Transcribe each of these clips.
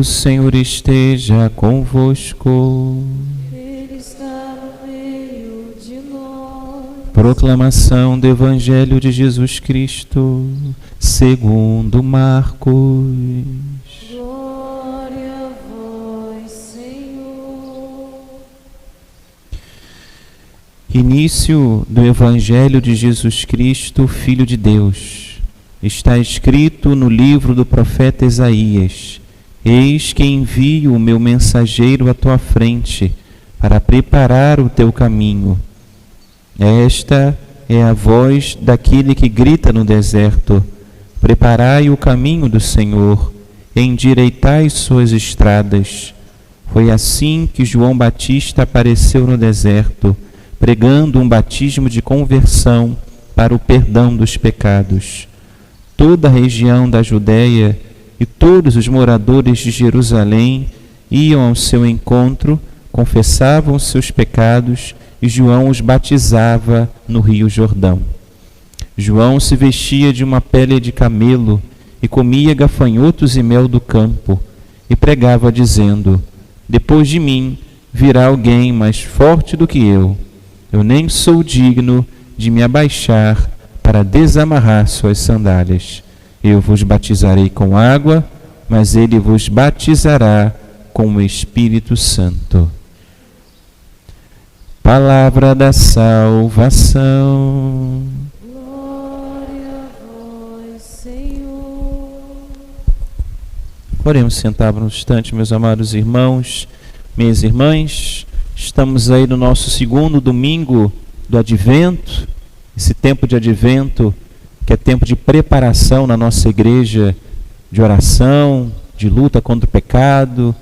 O Senhor esteja convosco. Ele está no meio de nós. Proclamação do Evangelho de Jesus Cristo, segundo Marcos. Glória a vós, Senhor. Início do Evangelho de Jesus Cristo, Filho de Deus. Está escrito no livro do profeta Isaías: Eis que envio o meu mensageiro à tua frente, para preparar o teu caminho. Esta é a voz daquele que grita no deserto: Preparai o caminho do Senhor, endireitai suas estradas. Foi assim que João Batista apareceu no deserto, pregando um batismo de conversão para o perdão dos pecados. Toda a região da Judéia e todos os moradores de Jerusalém iam ao seu encontro, confessavam seus pecados e João os batizava no Rio Jordão. João se vestia de uma pele de camelo e comia gafanhotos e mel do campo e pregava dizendo: Depois de mim virá alguém mais forte do que eu nem sou digno de me abaixar para desamarrar suas sandálias. Eu vos batizarei com água, mas ele vos batizará com o Espírito Santo. Palavra da salvação. Glória a vós, Senhor. Podemos sentar por um instante, meus amados irmãos, minhas irmãs. Estamos aí no nosso segundo domingo do Advento, esse tempo de Advento, que é tempo de preparação na nossa igreja, de oração, de luta contra o pecado,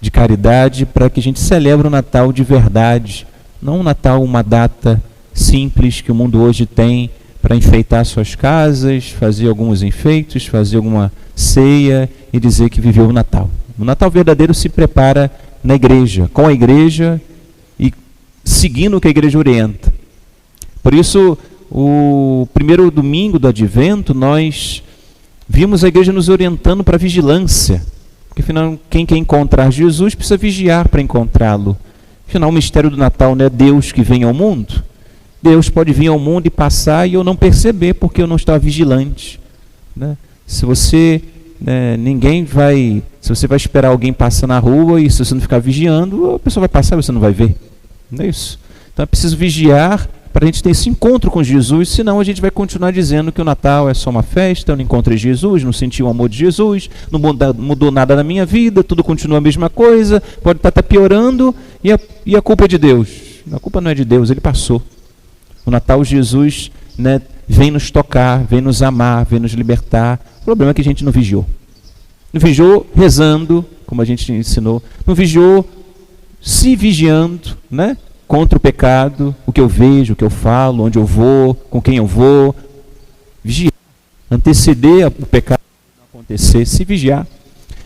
de caridade, para que a gente celebre o Natal de verdade. Não o Natal, uma data simples que o mundo hoje tem para enfeitar suas casas, fazer alguns enfeites, fazer alguma ceia e dizer que viveu o Natal. O Natal verdadeiro se prepara na igreja, com a igreja e seguindo o que a igreja orienta. Por isso, o primeiro domingo do Advento, nós vimos a igreja nos orientando para a vigilância. Porque, afinal, quem quer encontrar Jesus precisa vigiar para encontrá-lo. Afinal, o mistério do Natal não é Deus que vem ao mundo. Deus pode vir ao mundo e passar e eu não perceber porque eu não estava vigilante. Né? Se você vai esperar alguém passar na rua e se você não ficar vigiando, a pessoa vai passar e você não vai ver. Não é isso? Então é preciso vigiar para a gente ter esse encontro com Jesus, senão a gente vai continuar dizendo que o Natal é só uma festa, eu não encontrei Jesus, não senti o amor de Jesus, não mudou nada na minha vida, tudo continua a mesma coisa, pode estar piorando, e a culpa é de Deus. A culpa não é de Deus, ele passou. O Natal, Jesus, vem nos tocar, vem nos amar, vem nos libertar. O problema é que a gente não vigiou. Não vigiou rezando, como a gente ensinou, não vigiou se vigiando, contra o pecado, o que eu vejo, o que eu falo, onde eu vou, com quem eu vou. Vigiar, anteceder o pecado não acontecer, se vigiar.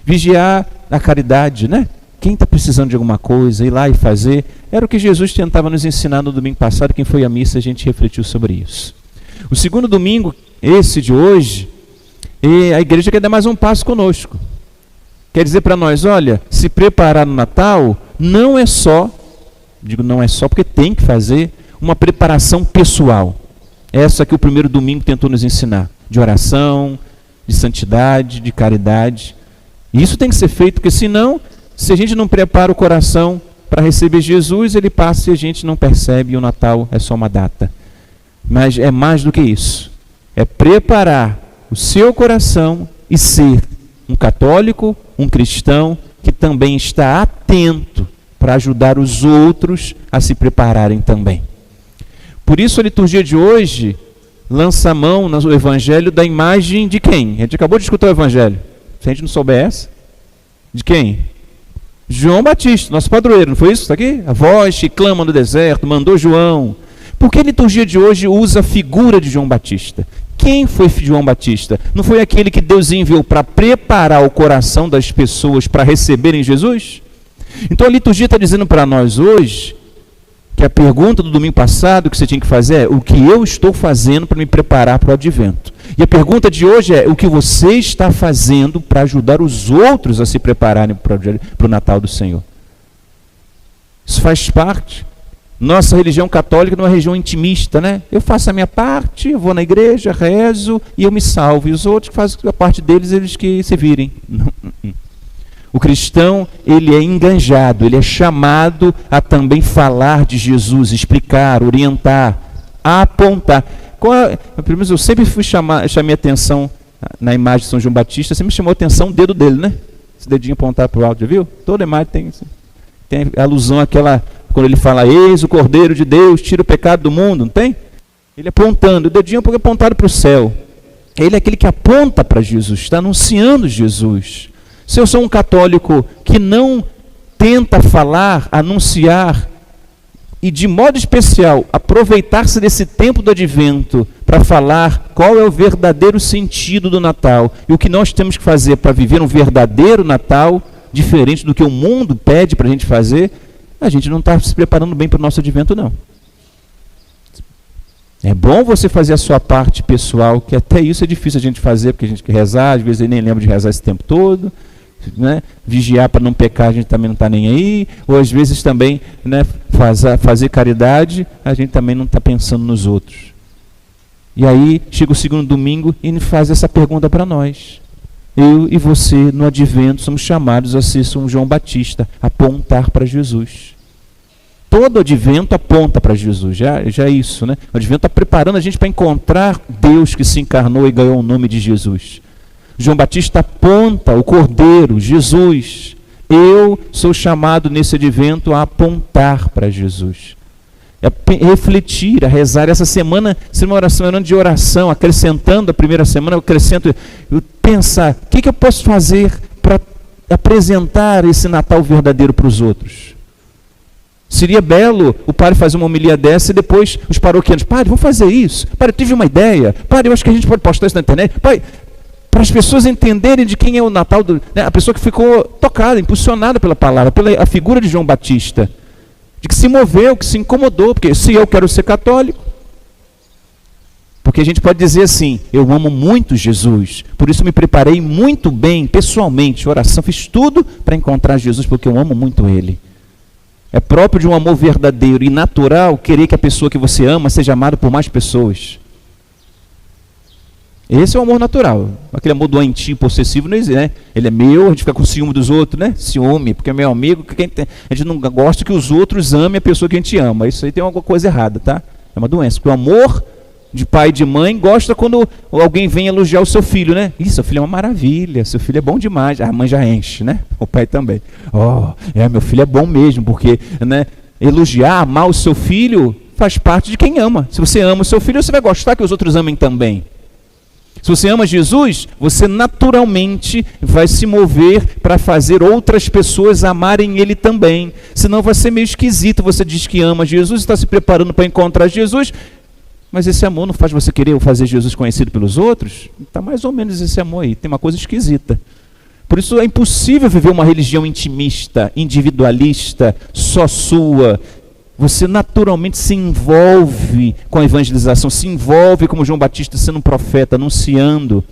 Vigiar a caridade, Quem está precisando de alguma coisa, ir lá e fazer. Era o que Jesus tentava nos ensinar no domingo passado. Quem foi à missa, a gente refletiu sobre isso. O segundo domingo, esse de hoje, a igreja quer dar mais um passo conosco. Quer dizer para nós, olha, se preparar no Natal não é só, não é só porque tem que fazer uma preparação pessoal. Essa que o primeiro domingo tentou nos ensinar, de oração, de santidade, de caridade. E isso tem que ser feito, porque senão, se a gente não prepara o coração para receber Jesus, ele passa e a gente não percebe e o Natal é só uma data. Mas é mais do que isso. É preparar o seu coração e ser um católico, um cristão, que também está atento para ajudar os outros a se prepararem também. Por isso a liturgia de hoje lança a mão no Evangelho da imagem de quem? A gente acabou de escutar o Evangelho. Se a gente não souber essa, de quem? João Batista, nosso padroeiro, não foi isso? Está aqui? A voz que clama no deserto, mandou João. Por que a liturgia de hoje usa a figura de João Batista? Quem foi João Batista? Não foi aquele que Deus enviou para preparar o coração das pessoas para receberem Jesus? Então a liturgia está dizendo para nós hoje que a pergunta do domingo passado que você tinha que fazer é: o que eu estou fazendo para me preparar para o Advento? E a pergunta de hoje é: o que você está fazendo para ajudar os outros a se prepararem para o Natal do Senhor? Isso faz parte. Nossa religião católica não é uma religião intimista, né? Eu faço a minha parte, eu vou na igreja, rezo e eu me salvo. E os outros que fazem a parte deles, eles que se virem. Não. O cristão, ele é enganjado, ele é chamado a também falar de Jesus, explicar, orientar, apontar. Eu sempre chamei atenção na imagem de São João Batista, sempre me chamou a atenção o dedo dele, né? Esse dedinho apontado para o alto, já viu? Toda imagem tem alusão àquela, quando ele fala: eis o Cordeiro de Deus, tira o pecado do mundo, não tem? Ele apontando, o dedinho apontado para o céu. Ele é aquele que aponta para Jesus, está anunciando Jesus. Se eu sou um católico que não tenta falar, anunciar, e de modo especial aproveitar-se desse tempo do advento para falar qual é o verdadeiro sentido do Natal e o que nós temos que fazer para viver um verdadeiro Natal, diferente do que o mundo pede para a gente fazer, a gente não está se preparando bem para o nosso advento, não. É bom você fazer a sua parte pessoal, que até isso é difícil a gente fazer, porque a gente quer rezar, às vezes eu nem lembro de rezar esse tempo todo, né? Vigiar para não pecar, a gente também não está nem aí, ou às vezes também, né, fazer caridade, a gente também não está pensando nos outros. E aí chega o segundo domingo e faz essa pergunta para nós. Eu e você no advento somos chamados a ser São João Batista, apontar para Jesus. Todo advento aponta para Jesus, já é isso, né? O advento está preparando a gente para encontrar Deus que se encarnou e ganhou o nome de Jesus. João Batista aponta o Cordeiro, Jesus. Eu sou chamado nesse advento a apontar para Jesus. A refletir, a rezar. Essa semana, uma semana de oração, acrescentando a primeira semana, eu acrescento, pensar, o que eu posso fazer para apresentar esse Natal verdadeiro para os outros? Seria belo o padre fazer uma homilia dessa e depois os paroquianos: padre, vamos fazer isso. Padre, eu tive uma ideia. Padre, eu acho que a gente pode postar isso na internet. Padre, para as pessoas entenderem de quem é o Natal, né, a pessoa que ficou tocada, impulsionada pela palavra, pela figura de João Batista, de que se moveu, que se incomodou, porque se eu quero ser católico, porque a gente pode dizer assim: eu amo muito Jesus, por isso me preparei muito bem, pessoalmente, oração, fiz tudo para encontrar Jesus, porque eu amo muito Ele. É próprio de um amor verdadeiro e natural querer que a pessoa que você ama seja amada por mais pessoas. Esse é o amor natural. Aquele amor doentio, possessivo, não existe, né? Ele é meu, a gente fica com ciúme dos outros, né? Ciúme, porque é meu amigo, a gente não gosta que os outros amem a pessoa que a gente ama. Isso aí tem alguma coisa errada, tá? É uma doença. Porque o amor de pai e de mãe gosta quando alguém vem elogiar o seu filho, né? Ih, seu filho é uma maravilha, seu filho é bom demais. A mãe já enche, né? O pai também. Meu filho é bom mesmo, porque, né, elogiar, amar o seu filho faz parte de quem ama. Se você ama o seu filho, você vai gostar que os outros amem também. Se você ama Jesus, você naturalmente vai se mover para fazer outras pessoas amarem Ele também. Senão vai ser meio esquisito. Você diz que ama Jesus, está se preparando para encontrar Jesus, mas esse amor não faz você querer fazer Jesus conhecido pelos outros? Está mais ou menos esse amor aí. Tem uma coisa esquisita. Por isso é impossível viver uma religião intimista, individualista, só sua. Você naturalmente se envolve com a evangelização, se envolve como João Batista sendo um profeta, anunciando,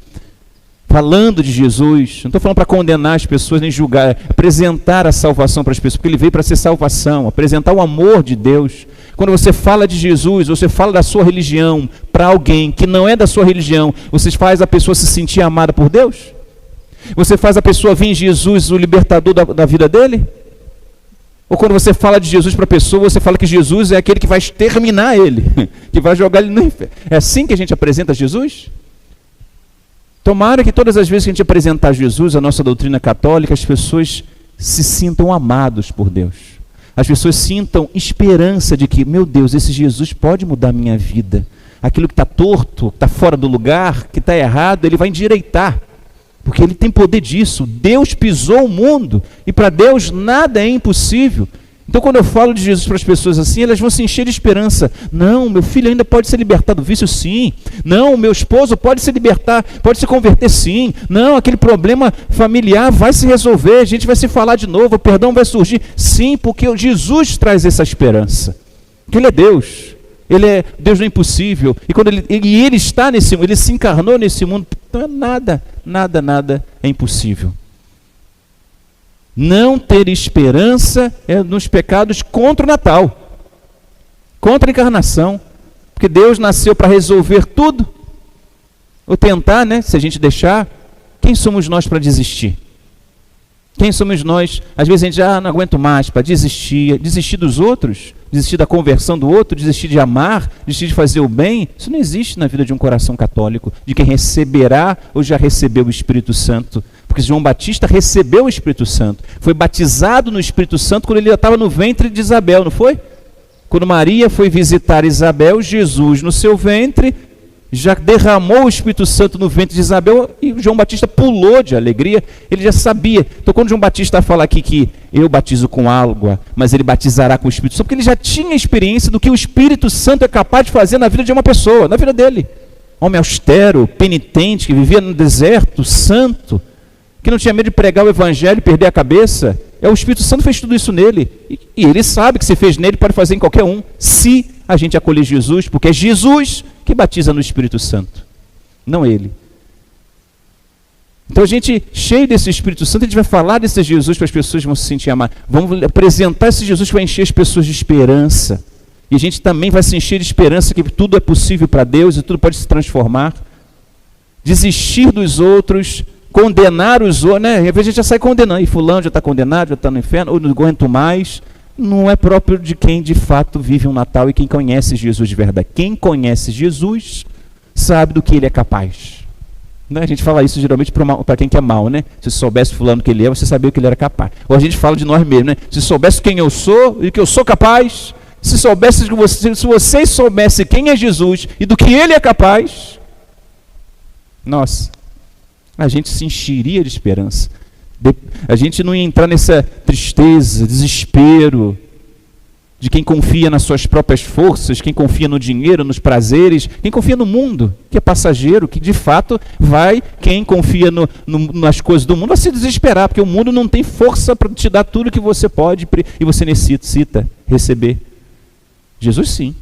falando de Jesus. Não estou falando para condenar as pessoas, nem julgar, apresentar a salvação para as pessoas, porque ele veio para ser salvação, apresentar o amor de Deus. Quando você fala de Jesus, você fala da sua religião para alguém que não é da sua religião, você faz a pessoa se sentir amada por Deus? Você faz a pessoa ver em Jesus o libertador da vida dele? Ou quando você fala de Jesus para a pessoa, você fala que Jesus é aquele que vai exterminar ele, que vai jogar ele no inferno. É assim que a gente apresenta Jesus? Tomara que todas as vezes que a gente apresentar Jesus, a nossa doutrina católica, as pessoas se sintam amados por Deus. As pessoas sintam esperança de que, meu Deus, esse Jesus pode mudar a minha vida. Aquilo que está torto, que está fora do lugar, que está errado, ele vai endireitar. Porque ele tem poder disso. Deus pisou o mundo e para Deus nada é impossível. Então quando eu falo de Jesus para as pessoas assim, elas vão se encher de esperança. Não, meu filho ainda pode ser libertado do vício, sim. Não, meu esposo pode se libertar, pode se converter, sim. Não, aquele problema familiar vai se resolver, a gente vai se falar de novo, o perdão vai surgir. Sim, porque Jesus traz essa esperança. Porque Ele é Deus. Ele é Deus do impossível. E quando ele está nesse mundo, ele se encarnou nesse mundo, então nada é impossível. Não ter esperança é nos pecados contra o Natal, contra a encarnação, porque Deus nasceu para resolver tudo, ou tentar, né? Se a gente deixar, quem somos nós para desistir? Quem somos nós? Às vezes a gente não aguento mais para desistir dos outros, desistir da conversão do outro, desistir de amar, desistir de fazer o bem. Isso não existe na vida de um coração católico, de quem receberá ou já recebeu o Espírito Santo. Porque João Batista recebeu o Espírito Santo, foi batizado no Espírito Santo quando ele já estava no ventre de Isabel, não foi? Quando Maria foi visitar Isabel, Jesus no seu ventre já derramou o Espírito Santo no ventre de Isabel e João Batista pulou de alegria, ele já sabia. Então quando João Batista fala aqui que eu batizo com água, mas ele batizará com o Espírito Santo, porque ele já tinha experiência do que o Espírito Santo é capaz de fazer na vida de uma pessoa, na vida dele. Homem austero, penitente, que vivia no deserto, santo, que não tinha medo de pregar o Evangelho e perder a cabeça. O Espírito Santo fez tudo isso nele. E ele sabe que se fez nele, pode fazer em qualquer um, se a gente acolher Jesus, porque é Jesus que batiza no Espírito Santo, não ele. Então a gente, cheio desse Espírito Santo, a gente vai falar desse Jesus para as pessoas vão se sentir amadas. Vamos apresentar esse Jesus que vai encher as pessoas de esperança. E a gente também vai se encher de esperança que tudo é possível para Deus e tudo pode se transformar. Desistir dos outros, condenar os outros, né? Às vezes a gente já sai condenando, e fulano já está condenado, já está no inferno, ou não aguento mais. Não é próprio de quem de fato vive um Natal e quem conhece Jesus de verdade. Quem conhece Jesus sabe do que ele é capaz. Né? A gente fala isso geralmente para quem quer mal, né? Se soubesse fulano que ele é, você sabia o que ele era capaz. Ou a gente fala de nós mesmos, né? Se soubesse quem eu sou e que eu sou capaz, se vocês soubessem quem é Jesus e do que ele é capaz, nossa, a gente se encheria de esperança. A gente não ia entrar nessa tristeza, desespero de quem confia nas suas próprias forças, quem confia no dinheiro, nos prazeres, quem confia no mundo, que é passageiro, que de fato quem confia nas coisas do mundo vai se desesperar, porque o mundo não tem força para te dar tudo que você pode e você necessita receber. Jesus sim.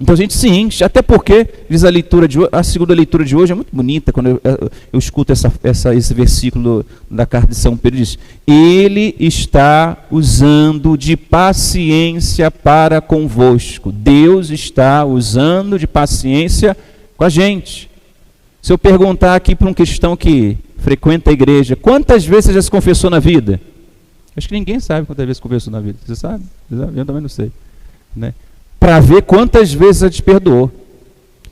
Então a gente se enche, até porque, diz a leitura de hoje, a segunda leitura de hoje é muito bonita, quando eu escuto esse versículo da carta de São Pedro, diz: ele está usando de paciência para convosco. Deus está usando de paciência com a gente. Se eu perguntar aqui para um cristão que frequenta a igreja, quantas vezes você já se confessou na vida? Acho que ninguém sabe quantas vezes confessou na vida. Você sabe? Eu também não sei, né? Para ver quantas vezes ela te perdoou.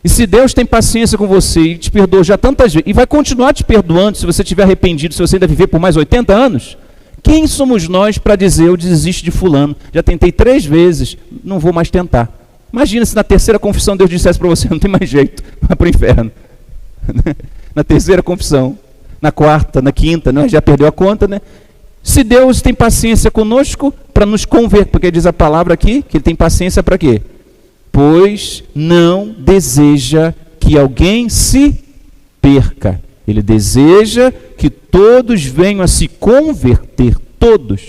E se Deus tem paciência com você e te perdoou já tantas vezes, e vai continuar te perdoando se você estiver arrependido, se você ainda viver por mais 80 anos, quem somos nós para dizer eu desisto de fulano? Já tentei 3 vezes, não vou mais tentar. Imagina se na terceira confissão Deus dissesse para você, não tem mais jeito, vai para o inferno. Na terceira confissão, na quarta, na quinta, né? Já perdeu a conta, né? Se Deus tem paciência conosco para nos converter, porque diz a palavra aqui, que ele tem paciência para quê? Pois não deseja que alguém se perca. Ele deseja que todos venham a se converter, todos.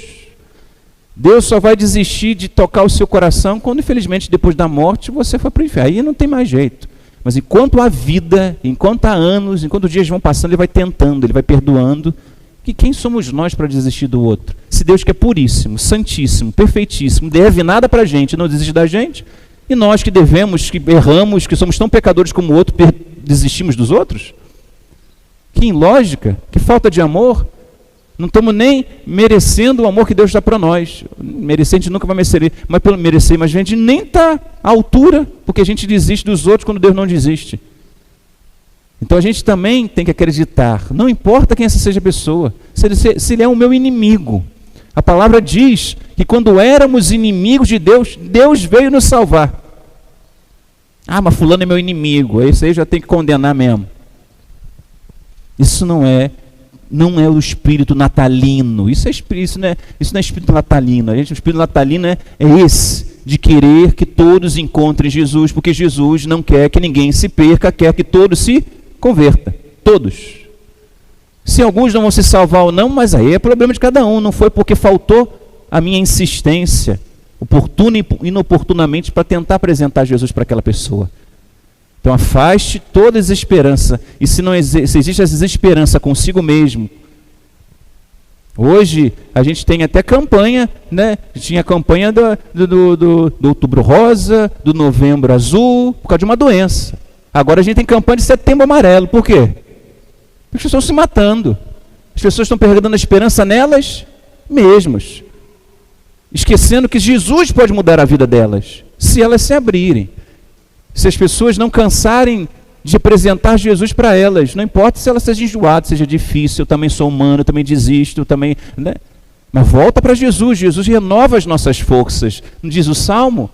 Deus só vai desistir de tocar o seu coração quando, infelizmente, depois da morte, você for para o inferno. Aí não tem mais jeito. Mas enquanto há vida, enquanto há anos, enquanto os dias vão passando, ele vai tentando, ele vai perdoando. E quem somos nós para desistir do outro? Se Deus que é puríssimo, santíssimo, perfeitíssimo, deve nada para a gente, não desiste da gente, e nós que devemos, que erramos, que somos tão pecadores como o outro, desistimos dos outros? Que ilógica, que falta de amor. Não estamos nem merecendo o amor que Deus dá para nós. Merecer a gente nunca vai merecer, mas a gente nem está à altura, porque a gente desiste dos outros quando Deus não desiste. Então a gente também tem que acreditar, não importa quem essa seja a pessoa, se ele é o meu inimigo. A palavra diz que quando éramos inimigos de Deus, Deus veio nos salvar. Ah, mas fulano é meu inimigo, esse aí já tem que condenar mesmo. Isso não é o espírito natalino, isso não é espírito natalino. O espírito natalino é esse, de querer que todos encontrem Jesus, porque Jesus não quer que ninguém se perca, quer que todos se converta, todos. Se alguns não vão se salvar ou não, mas aí é problema de cada um, não foi porque faltou a minha insistência, oportuna e inoportunamente, para tentar apresentar Jesus para aquela pessoa. Então afaste toda desesperança. E se existe essa desesperança consigo mesmo, hoje a gente tem até campanha, né? Tinha campanha do Outubro Rosa, do Novembro Azul, por causa de uma doença. Agora a gente tem campanha de Setembro Amarelo. Por quê? Porque as pessoas estão se matando. As pessoas estão perdendo a esperança nelas mesmas, esquecendo que Jesus pode mudar a vida delas, se elas se abrirem. Se as pessoas não cansarem de apresentar Jesus para elas, não importa se ela seja enjoada, seja difícil, eu também sou humano, eu também desisto, eu também, né? Mas volta para Jesus. Jesus renova as nossas forças. Não diz o Salmo?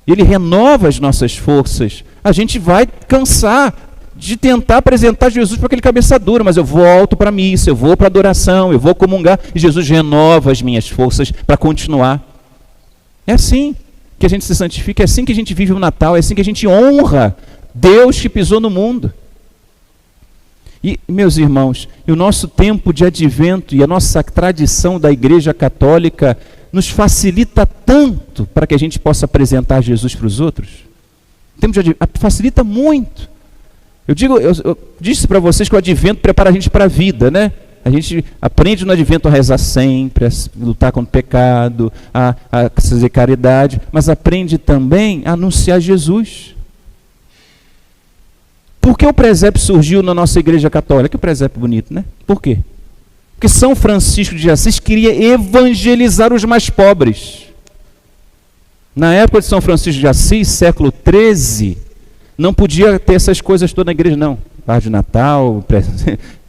Ele renova as nossas forças. A gente vai cansar de tentar apresentar Jesus para aquele cabeça dura, mas eu volto para a missa, eu vou para a adoração, eu vou comungar, e Jesus renova as minhas forças para continuar. É assim que a gente se santifica, é assim que a gente vive o Natal, é assim que a gente honra Deus que pisou no mundo. E, meus irmãos, o nosso tempo de advento e a nossa tradição da Igreja Católica nos facilita tanto para que a gente possa apresentar Jesus para os outros. Facilita muito. Eu disse para vocês que o advento prepara a gente para a vida, né? A gente aprende no advento a rezar sempre, a lutar contra o pecado, a fazer caridade, mas aprende também a anunciar Jesus. Por que o presépio surgiu na nossa Igreja Católica? Que presépio bonito, né? Por quê? Porque São Francisco de Assis queria evangelizar os mais pobres. Na época de São Francisco de Assis, século XIII, não podia ter essas coisas todas na igreja, não. Árvore de Natal,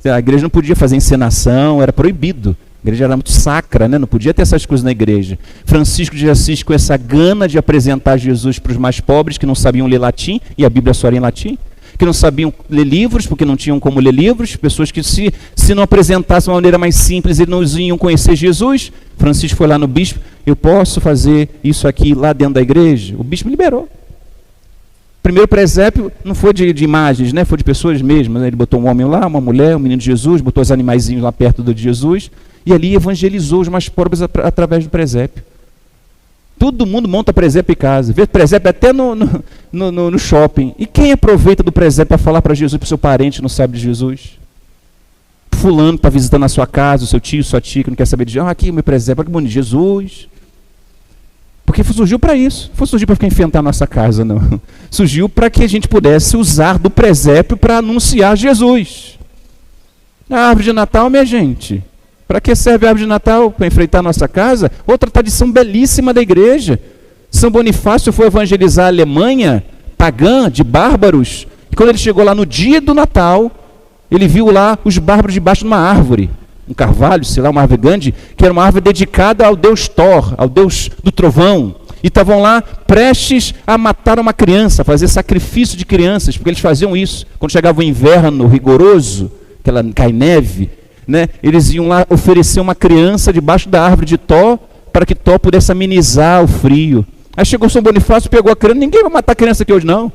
a igreja não podia fazer encenação, era proibido. A igreja era muito sacra, né? Não podia ter essas coisas na igreja. Francisco de Assis, com essa gana de apresentar Jesus para os mais pobres, que não sabiam ler latim, e a Bíblia só era em latim, que não sabiam ler livros, porque não tinham como ler livros, pessoas que se não apresentassem de uma maneira mais simples, eles não iam conhecer Jesus. Francisco foi lá no bispo, eu posso fazer isso aqui lá dentro da igreja? O bispo liberou. O primeiro presépio não foi de imagens, né? Foi de pessoas mesmas, né? Ele botou um homem lá, uma mulher, um menino de Jesus, botou os animaizinhos lá perto de Jesus, e ali evangelizou os mais pobres através do presépio. Todo mundo monta presépio em casa, vê presépio até no shopping. E quem aproveita do presépio para falar para Jesus, para o seu parente que não sabe de Jesus? Fulano está visitando a sua casa, o seu tio, sua tia, que não quer saber de Jesus. Aqui o meu presépio, olha que bonito, Jesus. Porque surgiu para isso. Não foi surgir para ficar enfrentar a nossa casa, não. Surgiu para que a gente pudesse usar do presépio para anunciar Jesus. A árvore de Natal, minha gente. Para que serve a árvore de Natal? Para enfrentar a nossa casa? Outra tradição belíssima da igreja. São Bonifácio foi evangelizar a Alemanha pagã, de bárbaros. E quando ele chegou lá no dia do Natal, ele viu lá os bárbaros debaixo de uma árvore. Um carvalho, sei lá, uma árvore grande, que era uma árvore dedicada ao deus Thor, ao deus do trovão. E estavam lá prestes a matar uma criança, a fazer sacrifício de crianças, porque eles faziam isso. Quando chegava o inverno rigoroso, aquela cai neve, né, eles iam lá oferecer uma criança debaixo da árvore de Thor, para que Thor pudesse amenizar o frio. Aí chegou São Bonifácio, pegou a criança. Ninguém vai matar a criança aqui hoje, não.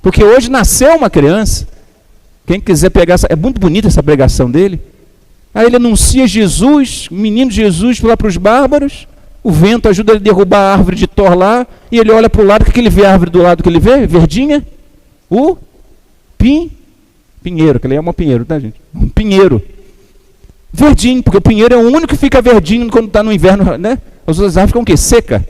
Porque hoje nasceu uma criança. Quem quiser pegar, é muito bonita essa pregação dele. Aí ele anuncia Jesus, o menino Jesus, lá para os bárbaros. O vento ajuda ele a derrubar a árvore de Thor lá. E ele olha para o lado, o que ele vê? A árvore do lado que ele vê? Verdinha? O pinheiro, que ele é um pinheiro, tá, gente? Um pinheiro. Verdinho, porque o pinheiro é o único que fica verdinho quando está no inverno, né? As outras árvores ficam o quê? Seca.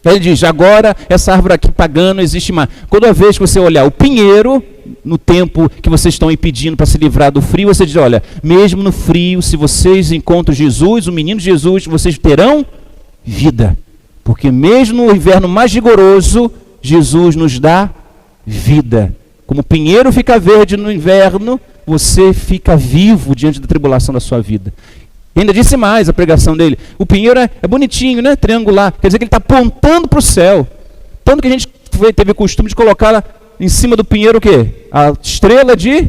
Aí ele diz, agora essa árvore aqui pagã não existe mais. Toda vez que você olhar o pinheiro, no tempo que vocês estão impedindo para se livrar do frio, você diz, olha, mesmo no frio, se vocês encontram Jesus, o menino Jesus, vocês terão vida. Porque mesmo no inverno mais rigoroso, Jesus nos dá vida. Como o pinheiro fica verde no inverno, você fica vivo diante da tribulação da sua vida. E ainda disse mais a pregação dele. O pinheiro é bonitinho, né? Triangular. Quer dizer que ele está apontando para o céu. Tanto que a gente teve o costume de colocar lá em cima do pinheiro o quê? A estrela de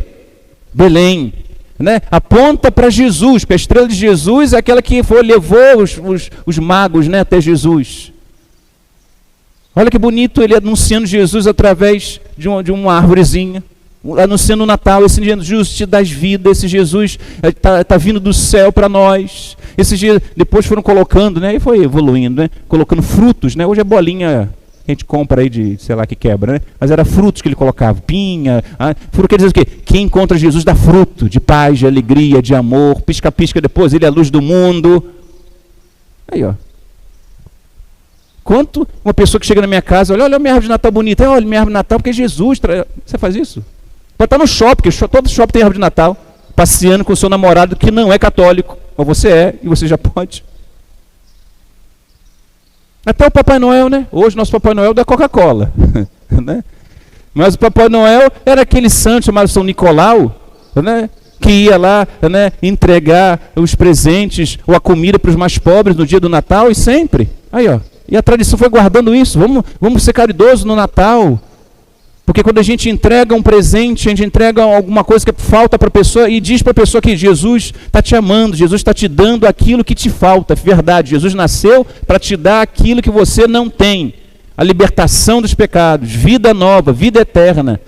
Belém. Né? Aponta para Jesus, porque a estrela de Jesus é aquela que levou os magos, né, até Jesus. Olha que bonito ele anunciando Jesus através de uma árvorezinha. anunciando o Natal, esse Jesus te dá vida, esse Jesus está vindo do céu para nós. Esses dias depois foram colocando, né, e foi evoluindo, né, colocando frutos, né, hoje é bolinha que a gente compra aí de, sei lá, que quebra, né, mas era frutos que ele colocava, pinha, fruto quer dizer o quê? Quem encontra Jesus dá fruto, de paz, de alegria, de amor, pisca-pisca depois, ele é a luz do mundo. Aí, ó. Quanto uma pessoa que chega na minha casa, olha a minha árvore de Natal bonita, olha minha árvore de Natal, porque Jesus, você faz isso? Pode estar no shopping, porque todo shopping tem árvore de Natal, passeando com o seu namorado que não é católico, mas você é, e você já pode. Até o Papai Noel, né? Hoje nosso Papai Noel é da Coca-Cola, né? Mas o Papai Noel era aquele santo chamado São Nicolau, né, que ia lá, né, entregar os presentes ou a comida para os mais pobres no dia do Natal, e sempre. Aí, ó. E a tradição foi guardando isso. Vamos ser caridosos no Natal. Porque quando a gente entrega um presente, a gente entrega alguma coisa que falta para a pessoa e diz para a pessoa que Jesus está te amando, Jesus está te dando aquilo que te falta. Verdade, Jesus nasceu para te dar aquilo que você não tem. A libertação dos pecados, vida nova, vida eterna.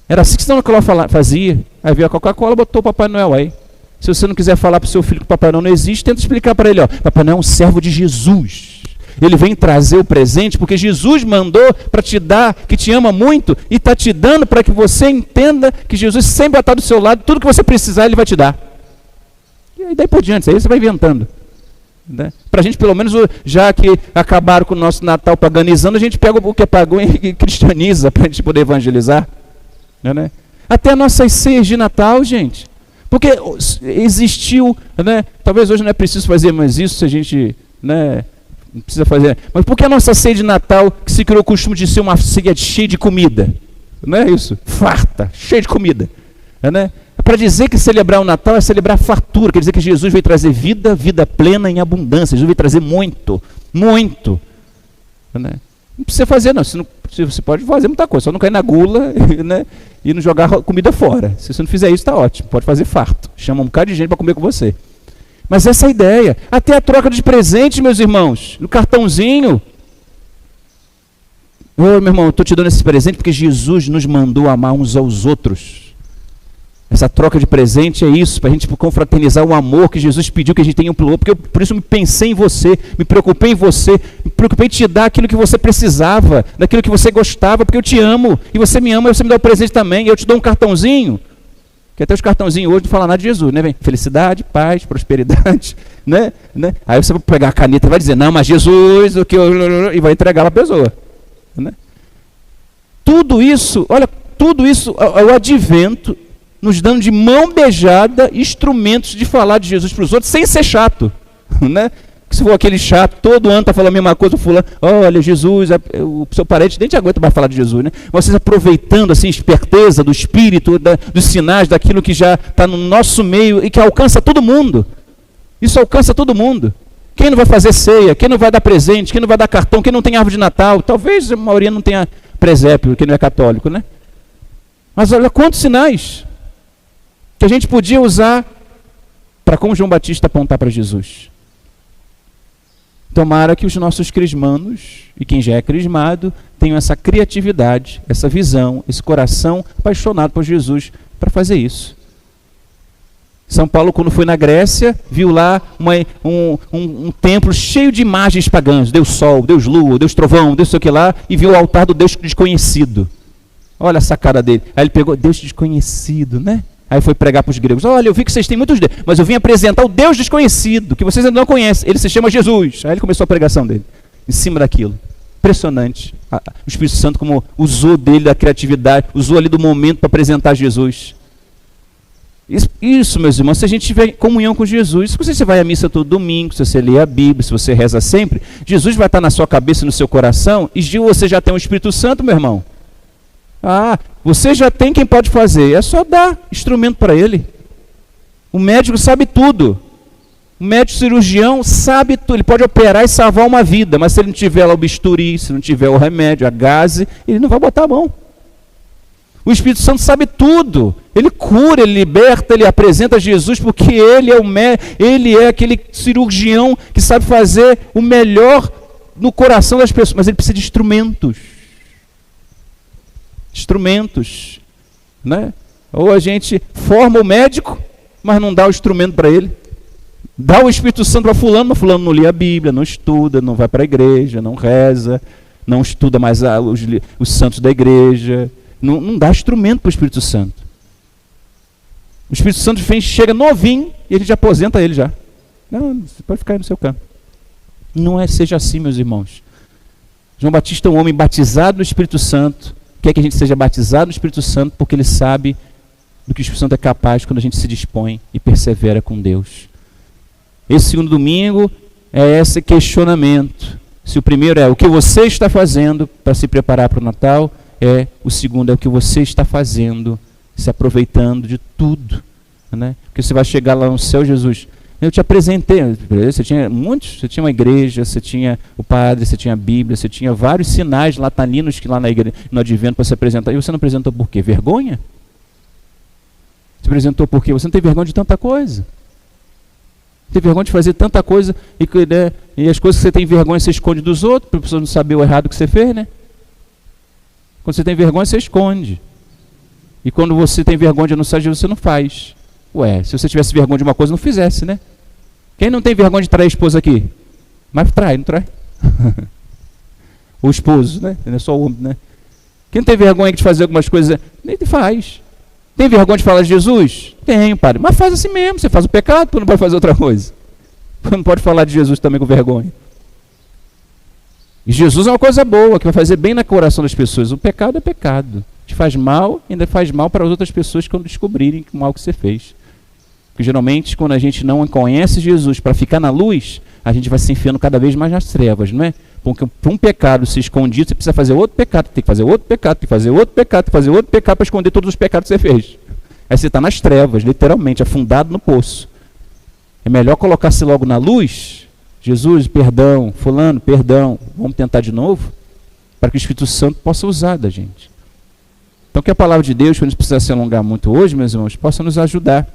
Era assim que São Nicolau fazia. Aí veio a Coca-Cola, botou o Papai Noel aí. Se você não quiser falar para o seu filho que o Papai Noel não existe, tenta explicar para ele, ó, Papai Noel é um servo de Jesus. Ele vem trazer o presente porque Jesus mandou para te dar, que te ama muito, e está te dando para que você entenda que Jesus sempre vai estar do seu lado, tudo que você precisar Ele vai te dar. E aí daí por diante, aí você vai inventando. Né? Para a gente, pelo menos, já que acabaram com o nosso Natal paganizando, a gente pega o que apagou e cristianiza para a gente poder evangelizar. Né? Até nossas ceias de Natal, gente. Porque existiu, né? Talvez hoje não é preciso fazer mais isso, se a gente... Né, não precisa fazer. Mas por que a nossa ceia de Natal, que se criou o costume de ser uma ceia cheia de comida? Não é isso? Farta, cheia de comida. Né? É para dizer que celebrar o Natal é celebrar fartura, quer dizer que Jesus veio trazer vida, vida plena em abundância. Jesus veio trazer muito, muito. Né? Não precisa fazer, não. Você pode fazer muita coisa, só não cair na gula, né, e não jogar comida fora. Se você não fizer isso, está ótimo. Pode fazer farto. Chama um bocado de gente para comer com você. Mas essa é a ideia. Até a troca de presentes, meus irmãos. No cartãozinho. Ô, meu irmão, eu estou te dando esse presente porque Jesus nos mandou amar uns aos outros. Essa troca de presente é isso, para a gente confraternizar o amor que Jesus pediu que a gente tenha um pelo outro. Porque por isso eu me pensei em você, me preocupei em você, me preocupei em te dar aquilo que você precisava, daquilo que você gostava, porque eu te amo. E você me ama, e você me dá o presente também. E eu te dou um cartãozinho. Que até os cartãozinhos hoje não falam nada de Jesus, né? Vem felicidade, paz, prosperidade, né? Aí você vai pegar a caneta e vai dizer, não, mas Jesus, o que eu... e vai entregar para a pessoa. Né? Tudo isso, olha, tudo isso é o advento, nos dando de mão beijada instrumentos de falar de Jesus para os outros, sem ser chato. Né? Se for aquele chato, todo ano está falando a mesma coisa, fulano, olha, Jesus, o seu parente nem te aguenta mais falar de Jesus, né? Vocês aproveitando assim, a esperteza do Espírito, dos sinais, daquilo que já está no nosso meio e que alcança todo mundo. Isso alcança todo mundo. Quem não vai fazer ceia, quem não vai dar presente, quem não vai dar cartão, quem não tem árvore de Natal, talvez a maioria não tenha presépio, quem não é católico, né? Mas olha quantos sinais que a gente podia usar para, como João Batista, apontar para Jesus. Tomara que os nossos crismanos, e quem já é crismado, tenham essa criatividade, essa visão, esse coração apaixonado por Jesus para fazer isso. São Paulo, quando foi na Grécia, viu lá um templo cheio de imagens pagãs. Deus Sol, Deus Lua, Deus Trovão, Deus sei o que lá, e viu o altar do Deus desconhecido. Olha a sacada dele. Aí ele pegou, Deus desconhecido, né? Aí foi pregar para os gregos, olha, eu vi que vocês têm muitos deuses, mas eu vim apresentar o Deus desconhecido, que vocês ainda não conhecem, ele se chama Jesus. Aí ele começou a pregação dele, em cima daquilo. Impressionante. O Espírito Santo como usou dele da criatividade, usou ali do momento para apresentar Jesus. Isso, meus irmãos, se a gente tiver comunhão com Jesus, se você vai à missa todo domingo, se você lê a Bíblia, se você reza sempre, Jesus vai estar na sua cabeça e no seu coração, e você já tem o Espírito Santo, meu irmão. Você já tem quem pode fazer, é só dar instrumento para ele. O médico sabe tudo. O médico cirurgião sabe tudo, ele pode operar e salvar uma vida, mas se ele não tiver lá o bisturi, se não tiver o remédio, a gaze, ele não vai botar a mão. O Espírito Santo sabe tudo. Ele cura, ele liberta, ele apresenta Jesus, porque ele é ele é aquele cirurgião que sabe fazer o melhor no coração das pessoas, mas ele precisa de instrumentos. Instrumentos. né? Ou a gente forma o médico, mas não dá o instrumento para ele. Dá o Espírito Santo para fulano, mas fulano não lê a Bíblia, não estuda, não vai para a igreja, não reza, não estuda mais os santos da igreja. Não dá instrumento para o Espírito Santo. O Espírito Santo chega novinho e a gente aposenta ele já. Não, você pode ficar aí no seu campo. Não seja assim, meus irmãos. João Batista é um homem batizado no Espírito Santo, quer que a gente seja batizado no Espírito Santo porque ele sabe do que o Espírito Santo é capaz quando a gente se dispõe e persevera com Deus. Esse segundo domingo é esse questionamento. Se o primeiro é o que você está fazendo para se preparar para o Natal, o segundo é o que você está fazendo, se aproveitando de tudo, né? Porque você vai chegar lá no céu, Jesus, eu te apresentei, você tinha muitos, você tinha uma igreja, você tinha o padre, você tinha a Bíblia, você tinha vários sinais latalinos que lá na igreja, no advento para se apresentar, e você não apresentou por quê? Vergonha? Você apresentou por quê? Você não tem vergonha de tanta coisa. Tem vergonha de fazer tanta coisa e as coisas que você tem vergonha você esconde dos outros, para a pessoa não saber o errado que você fez, né? Quando você tem vergonha, você esconde. E quando você tem vergonha de anunciar Jesus, você não faz. Ué, se você tivesse vergonha de uma coisa, não fizesse, né? Quem não tem vergonha de trair a esposa aqui? Mas trai, não trai? O esposo, né? Não é só o homem, né? Quem não tem vergonha de fazer algumas coisas, nem faz. Tem vergonha de falar de Jesus? Tenho, padre. Mas faz assim mesmo. Você faz o pecado, tu não pode fazer outra coisa. Tu não pode falar de Jesus também com vergonha. E Jesus é uma coisa boa, que vai fazer bem no coração das pessoas. O pecado é pecado. Te faz mal, ainda faz mal para as outras pessoas quando descobrirem o mal que você fez. Porque geralmente, quando a gente não conhece Jesus para ficar na luz, a gente vai se enfiando cada vez mais nas trevas, não é? Porque para um pecado se escondido, você precisa fazer outro pecado, tem que fazer outro pecado, tem que fazer outro pecado, tem que fazer outro pecado para esconder todos os pecados que você fez. Aí você está nas trevas, literalmente, afundado no poço. É melhor colocar-se logo na luz. Jesus, perdão. Fulano, perdão. Vamos tentar de novo? Para que o Espírito Santo possa usar da gente. Então que a palavra de Deus, que a gente precisa se alongar muito hoje, meus irmãos, possa nos ajudar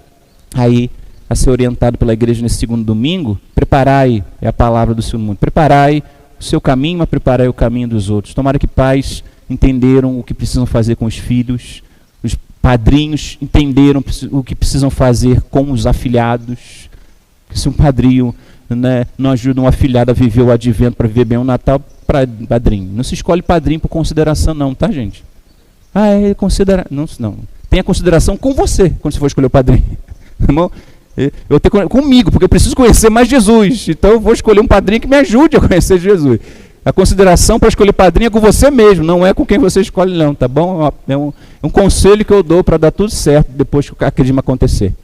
aí a ser orientado pela igreja nesse segundo domingo. Preparai, é a palavra do segundo mundo. Preparai o seu caminho, mas preparai o caminho dos outros. Tomara que pais entenderam o que precisam fazer com os filhos, os padrinhos entenderam o que precisam fazer com os afilhados. Se um padrinho, né, não ajuda um afilhado a viver o advento para viver bem o Natal, padrinho. Não se escolhe padrinho por consideração não, tá, gente? Não. Tenha consideração com você quando você for escolher o padrinho. Irmão, eu tenho comigo, porque eu preciso conhecer mais Jesus. Então eu vou escolher um padrinho que me ajude a conhecer Jesus. A consideração para escolher padrinho é com você mesmo, não é com quem você escolhe não, tá bom? É um conselho que eu dou para dar tudo certo depois que o crisma acontecer.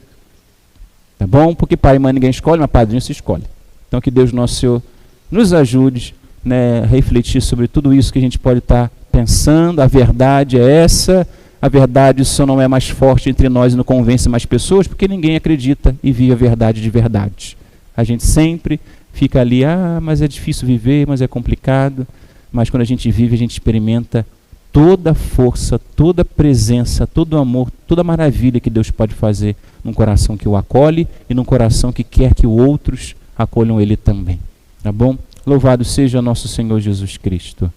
Tá bom? Porque pai e mãe ninguém escolhe, mas padrinho se escolhe. Então que Deus nosso Senhor nos ajude, né, a refletir sobre tudo isso que a gente pode estar pensando. A verdade é essa. A verdade só não é mais forte entre nós e não convence mais pessoas, porque ninguém acredita e vive a verdade de verdade. A gente sempre fica ali, mas é difícil viver, mas é complicado. Mas quando a gente vive, a gente experimenta toda a força, toda a presença, todo o amor, toda a maravilha que Deus pode fazer num coração que o acolhe e num coração que quer que outros acolham Ele também. Tá bom? Louvado seja nosso Senhor Jesus Cristo.